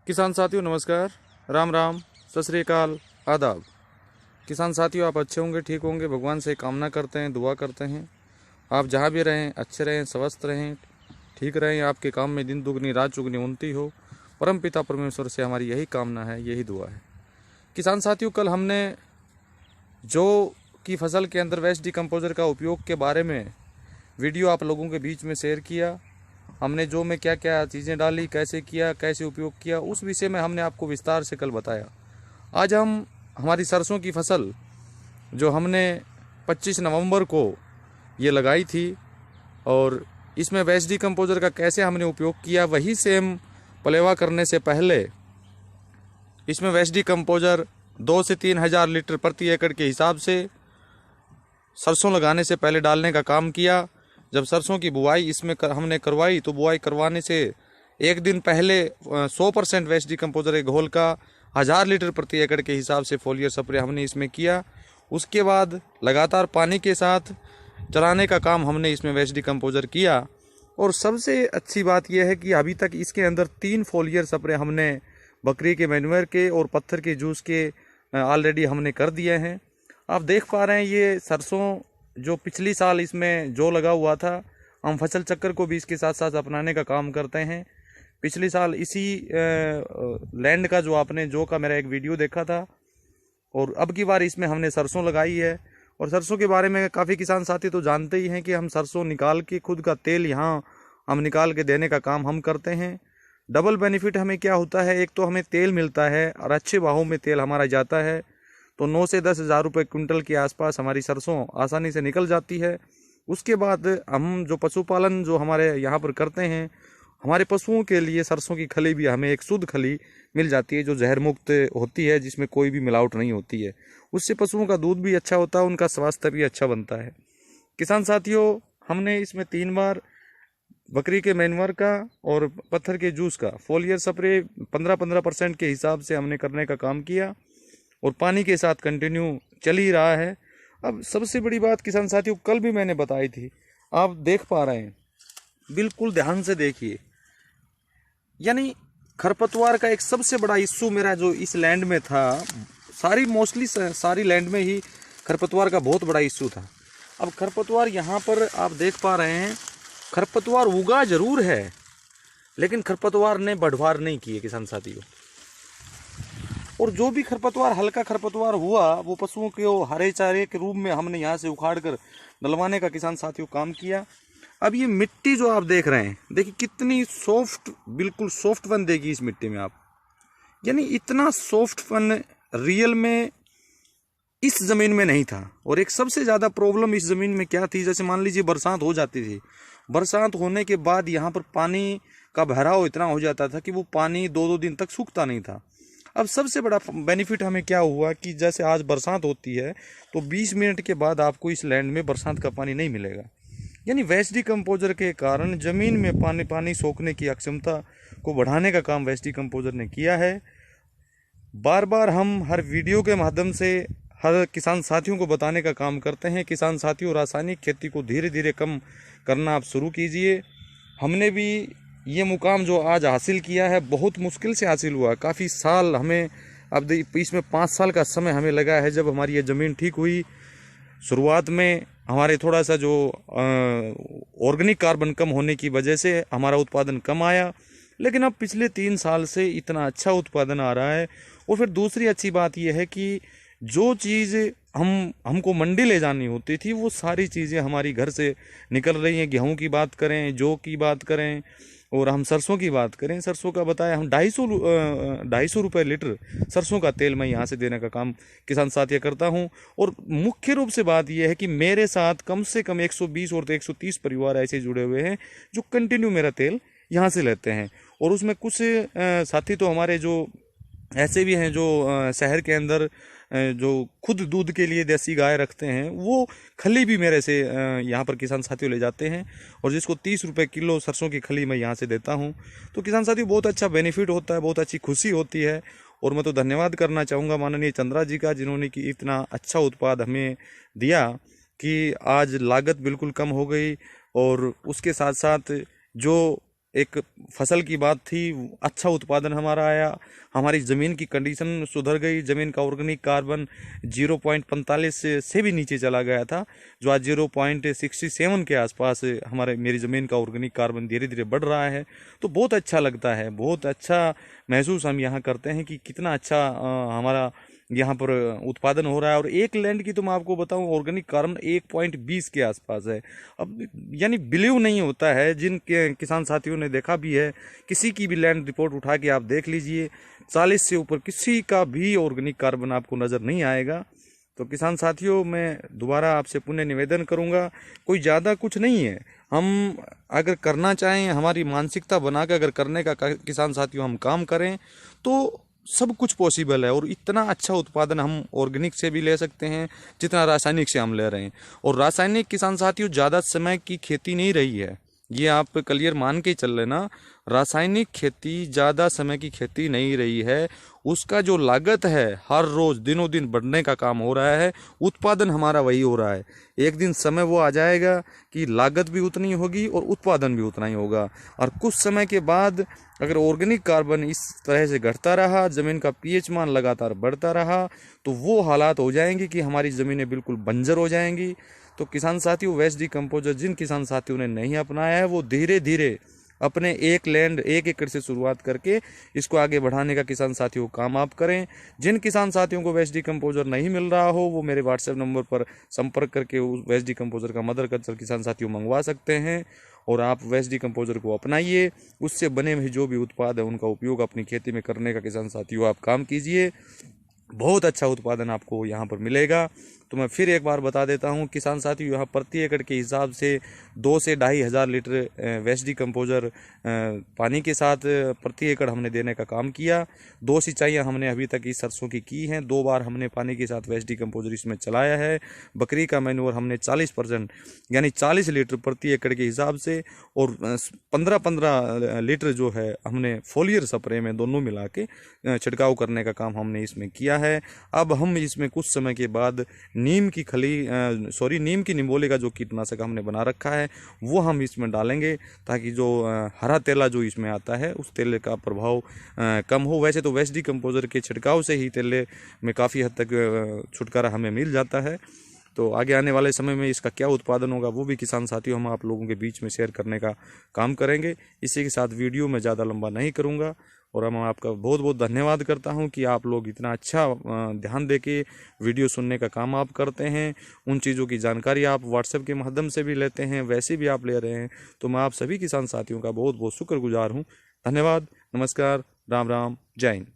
किसान साथियों नमस्कार, राम राम, सत श्री अकाल, आदाब। किसान साथियों आप अच्छे होंगे, ठीक होंगे, भगवान से कामना करते हैं, दुआ करते हैं। आप जहाँ भी रहें अच्छे रहें, स्वस्थ रहें, ठीक रहें, आपके काम में दिन दुगनी रात चुगनी उन्नति हो। परम पिता परमेश्वर से हमारी यही कामना है, यही दुआ है। किसान साथियों कल हमने जो की फसल के अंदर वेस्ट डिकम्पोजर का उपयोग के बारे में वीडियो आप लोगों के बीच में शेयर किया। हमने जो में क्या क्या चीज़ें डाली, कैसे किया, कैसे उपयोग किया, उस विषय में हमने आपको विस्तार से कल बताया। आज हम हमारी सरसों की फसल जो हमने 25 नवंबर को ये लगाई थी और इसमें वेस्ट डिकम्पोजर का कैसे हमने उपयोग किया, वही सेम पलेवा करने से पहले इसमें वेस्ट डिकम्पोजर 2 से 3 हज़ार लीटर प्रति एकड़ के हिसाब से सरसों लगाने से पहले डालने का काम किया। जब सरसों की बुआई इसमें हमने करवाई तो बुआई करवाने से एक दिन पहले 100% वेस्ट डिकम्पोजर एक घोल का 1000 लीटर प्रति एकड़ के हिसाब से फोलियर स्प्रे हमने इसमें किया। उसके बाद लगातार पानी के साथ चलाने का काम हमने इसमें वेस्ट डिकम्पोजर किया। और सबसे अच्छी बात यह है कि अभी तक इसके अंदर 3 फोलियर स्प्रे हमने बकरी के मैन्योर के और पत्थर के जूस के ऑलरेडी हमने कर दिए हैं। आप देख पा रहे हैं ये सरसों जो पिछली साल इसमें जो लगा हुआ था, हम फसल चक्कर को भी इसके साथ साथ अपनाने का काम करते हैं। पिछली साल इसी लैंड का जो आपने जो का मेरा एक वीडियो देखा था और अब की बार इसमें हमने सरसों लगाई है। और सरसों के बारे में काफ़ी किसान साथी तो जानते ही हैं कि हम सरसों निकाल के खुद का तेल यहाँ हम निकाल के देने का काम हम करते हैं। डबल बेनिफिट हमें क्या होता है, एक तो हमें तेल मिलता है और अच्छे भावों में तेल हमारा जाता है, तो 9 से 10 हज़ार रुपये क्विंटल के आसपास हमारी सरसों आसानी से निकल जाती है। उसके बाद हम जो पशुपालन जो हमारे यहाँ पर करते हैं, हमारे पशुओं के लिए सरसों की खली भी हमें एक शुद्ध खली मिल जाती है जो जहर मुक्त होती है, जिसमें कोई भी मिलावट नहीं होती है। उससे पशुओं का दूध भी अच्छा होता है, उनका स्वास्थ्य भी अच्छा बनता है। किसान साथियों हमने इसमें 3 बार बकरी के मैन्योर का और पत्थर के जूस का फोलियर स्प्रे 15-15% के हिसाब से हमने करने का काम किया और पानी के साथ कंटिन्यू चल ही रहा है। अब सबसे बड़ी बात किसान साथियों कल भी मैंने बताई थी, आप देख पा रहे हैं, बिल्कुल ध्यान से देखिए। यानी खरपतवार का एक सबसे बड़ा इश्यू मेरा जो इस लैंड में था, मोस्टली सारी लैंड में ही खरपतवार का बहुत बड़ा इश्यू था। अब खरपतवार यहाँ पर आप देख पा रहे हैं, खरपतवार उगा जरूर है लेकिन खरपतवार ने बढ़वार नहीं किए किसान साथियों। और जो भी खरपतवार हल्का खरपतवार हुआ वो पशुओं के हरे चारे के रूप में हमने यहाँ से उखाड़ कर डलवाने का किसान साथियों काम किया। अब ये मिट्टी जो आप देख रहे हैं, देखिए कितनी सॉफ्ट, बिल्कुल सॉफ्ट बन देगी इस मिट्टी में आप, यानी इतना सॉफ्टपन रियल में इस ज़मीन में नहीं था। और एक सबसे ज़्यादा प्रॉब्लम इस ज़मीन में क्या थी, जैसे मान लीजिए बरसात हो जाती थी, बरसात होने के बाद यहाँ पर पानी का भराव इतना हो जाता था कि वो पानी 2-2 दिन तक सूखता नहीं था। अब सबसे बड़ा बेनिफिट हमें क्या हुआ कि जैसे आज बरसात होती है तो 20 मिनट के बाद आपको इस लैंड में बरसात का पानी नहीं मिलेगा। यानी वेस्ट डिकम्पोजर के कारण ज़मीन में पानी सोखने की अक्षमता को बढ़ाने का काम वेस्ट डिकम्पोजर ने किया है। बार बार हम हर वीडियो के माध्यम से हर किसान साथियों को बताने का काम करते हैं, किसान साथियों रासायनिक खेती को धीरे धीरे कम करना आप शुरू कीजिए। हमने भी ये मुकाम जो आज हासिल किया है बहुत मुश्किल से हासिल हुआ, काफ़ी साल हमें, अब इसमें 5 साल का समय हमें लगा है। जब हमारी ये ज़मीन ठीक हुई, शुरुआत में हमारे थोड़ा सा जो ऑर्गेनिक कार्बन कम होने की वजह से हमारा उत्पादन कम आया, लेकिन अब पिछले 3 साल से इतना अच्छा उत्पादन आ रहा है। और फिर दूसरी अच्छी बात यह है कि जो चीज़ हमको मंडी ले जानी होती थी वो सारी चीज़ें हमारी घर से निकल रही हैं। गेहूं की बात करें, जौ की बात करें और हम सरसों की बात करें, सरसों का बताया हम 250 रुपये लीटर सरसों का तेल मैं यहाँ से देने का काम किसान साथियों करता हूँ। और मुख्य रूप से बात यह है कि मेरे साथ कम से कम 120 और 130 परिवार ऐसे जुड़े हुए हैं जो कंटिन्यू मेरा तेल यहाँ से लेते हैं। और उसमें कुछ साथी तो हमारे जो ऐसे भी हैं जो शहर के अंदर जो खुद दूध के लिए देसी गाय रखते हैं, वो खली भी मेरे से यहाँ पर किसान साथियों ले जाते हैं और जिसको 30 रुपये किलो सरसों की खली मैं यहाँ से देता हूँ। तो किसान साथियों बहुत अच्छा बेनिफिट होता है, बहुत अच्छी खुशी होती है। और मैं तो धन्यवाद करना चाहूँगा माननीय चंद्रा जी का, जिन्होंने कि इतना अच्छा उत्पाद हमें दिया कि आज लागत बिल्कुल कम हो गई और उसके साथ साथ जो एक फसल की बात थी, अच्छा उत्पादन हमारा आया, हमारी ज़मीन की कंडीशन सुधर गई, ज़मीन का ऑर्गेनिक कार्बन 0.45 से भी नीचे चला गया था, जो आज 0.67 के आसपास मेरी ज़मीन का ऑर्गेनिक कार्बन धीरे धीरे बढ़ रहा है। तो बहुत अच्छा लगता है, बहुत अच्छा महसूस हम यहाँ करते हैं कि कितना अच्छा हमारा यहाँ पर उत्पादन हो रहा है। और एक लैंड की तो मैं आपको बताऊं ऑर्गेनिक कार्बन 1.20 के आसपास है। अब यानी बिलीव नहीं होता है, जिन किसान साथियों ने देखा भी है, किसी की भी लैंड रिपोर्ट उठा के आप देख लीजिए, 40 से ऊपर किसी का भी ऑर्गेनिक कार्बन आपको नज़र नहीं आएगा। तो किसान साथियों, मैं दोबारा आपसे पुनः निवेदन करूंगा, कोई ज़्यादा कुछ नहीं है, हम अगर करना चाहें, हमारी मानसिकता बना के अगर करने का किसान साथियों हम काम करें तो सब कुछ पॉसिबल है। और इतना अच्छा उत्पादन हम ऑर्गेनिक से भी ले सकते हैं जितना रासायनिक से हम ले रहे हैं। और रासायनिक किसान साथियों ज़्यादा समय की खेती नहीं रही है, ये आप क्लियर मान के चल लेना। रासायनिक खेती ज़्यादा समय की खेती नहीं रही है, उसका जो लागत है हर रोज़ दिनों दिन बढ़ने का काम हो रहा है, उत्पादन हमारा वही हो रहा है। एक दिन समय वो आ जाएगा कि लागत भी उतनी होगी और उत्पादन भी उतना ही होगा। और कुछ समय के बाद अगर ऑर्गेनिक कार्बन इस तरह से घटता रहा, ज़मीन का पीएच मान लगातार बढ़ता रहा, तो वो हालात हो जाएंगे कि हमारी ज़मीनें बिल्कुल बंजर हो जाएंगी। तो किसान साथियों, वेस्ट डिकम्पोजर जिन किसान साथियों ने नहीं अपनाया है, वो धीरे धीरे अपने एक एकड़ से शुरुआत करके इसको आगे बढ़ाने का किसान साथियों काम आप करें। जिन किसान साथियों को वेस्ट डिकम्पोजर नहीं मिल रहा हो, वो मेरे व्हाट्सएप नंबर पर संपर्क करके उस वेस्ट डिकम्पोजर का मदर कल्चर किसान साथियों मंगवा सकते हैं। और आप वेस्ट डिकम्पोजर को अपनाइए, उससे बने हुए जो भी उत्पाद है उनका उपयोग अपनी खेती में करने का किसान साथियों आप काम कीजिए, बहुत अच्छा उत्पादन आपको यहाँ पर मिलेगा। तो मैं फिर एक बार बता देता हूँ किसान साथियों, यहाँ प्रति एकड़ के हिसाब से 2 से 2,500 लीटर वेस्ट डिकम्पोजर पानी के साथ प्रति एकड़ हमने देने का काम किया। 2 सिंचाइयाँ हमने अभी तक इस सरसों की हैं, 2 बार हमने पानी के साथ वेस्ट डिकम्पोजर इसमें चलाया है। बकरी का मैन्योर हमने 40% यानी 40 लीटर प्रति एकड़ के हिसाब से, और 15-15 लीटर जो है हमने फोलियर स्प्रे में दोनों मिला के छिड़काव करने का काम हमने इसमें किया है। अब हम इसमें कुछ समय के बाद नीम की निम्बोली का जो कीटनाशक हमने बना रखा है वो हम इसमें डालेंगे, ताकि जो हरा तेला जो इसमें आता है उस तेले का प्रभाव कम हो। वैसे तो वेस्ट डिकम्पोजर के छिड़काव से ही तेले में काफ़ी हद तक छुटकारा हमें मिल जाता है। तो आगे आने वाले समय में इसका क्या उत्पादन होगा वो भी किसान साथियों हम आप लोगों के बीच में शेयर करने का काम करेंगे। इसी के साथ वीडियो में ज़्यादा लंबा नहीं करूँगा, और मैं आपका बहुत बहुत धन्यवाद करता हूं कि आप लोग इतना अच्छा ध्यान दे के वीडियो सुनने का काम आप करते हैं। उन चीज़ों की जानकारी आप व्हाट्सएप के माध्यम से भी लेते हैं, वैसे भी आप ले रहे हैं। तो मैं आप सभी किसान साथियों का बहुत बहुत शुक्रगुजार हूं। धन्यवाद, नमस्कार, राम राम, जय हिंद।